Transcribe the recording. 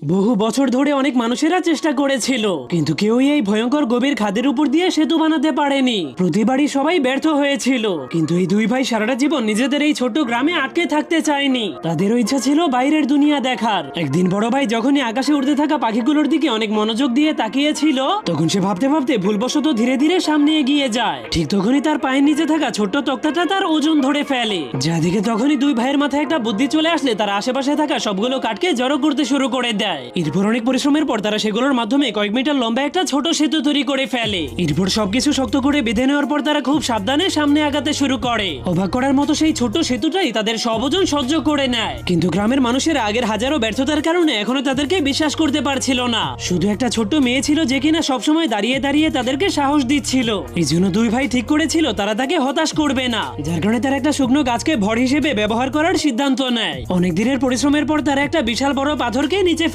বহু বছর ধরে অনেক মানুষেরা চেষ্টা করেছিল, কিন্তু কেউই এই ভয়ঙ্কর গভীর খাদের উপর দিয়ে সেতু বানাতে পারেনি। প্রতিবারই সবাই ব্যর্থ হয়েছিল, কিন্তু এই দুই ভাই সারাটা জীবন নিজেদের এই ছোট্ট গ্রামে আটকে থাকতে চায়নি। তাদেরও ইচ্ছা ছিল বাইরের দুনিয়া দেখার। একদিন বড় ভাই যখনই আকাশে উড়তে থাকা পাখিগুলোর দিকে অনেক মনোযোগ দিয়ে তাকিয়েছিল, তখন সে ভাবতে ভাবতে ভুলবশত ধীরে ধীরে সামনে এগিয়ে যায়। ঠিক তখনই তার পায়ের নিচে থাকা ছোট্ট তক্তাটা তার ওজন ধরে ফেলে, যা দেখে তখনই দুই ভাইয়ের মাথায় একটা বুদ্ধি চলে আসলে তারা আশেপাশে থাকা সবগুলো কাঠকে জড়ো করতে শুরু করে দেয়। এরপর অনেক পরিশ্রমের পর তারা সেগুলোর মাধ্যমে কয়েক মিটার লম্বা একটা ছোট সেতু তৈরি করে ফেলে। এরপর সবকিছু শক্ত করে বেঁধে নেওয়ার পর তারা খুব সাবধানে সামনে আগাতে শুরু করে। অবাক করার মতো সেই ছোট সেতুটাই তাদের সব ওজন সহ্য করে নেয়। কিন্তু গ্রামের মানুষেরা আগের হাজারো ব্যর্থতার কারণে এখনো তাদেরকে বিশ্বাস করতে পারছিল না। শুধু একটা ছোট্ট মেয়ে ছিল যে কিনা সবসময় দাঁড়িয়ে দাঁড়িয়ে তাদেরকে সাহস দিচ্ছিল। এই জন্য দুই ভাই ঠিক করেছিল তারা তাকে হতাশ করবে না, যার কারণে তারা একটা শুকনো গাছকে ভর হিসেবে ব্যবহার করার সিদ্ধান্ত নেয়। অনেক দিনের পরিশ্রমের পর তারা একটা বিশাল বড় পাথরকে নিচে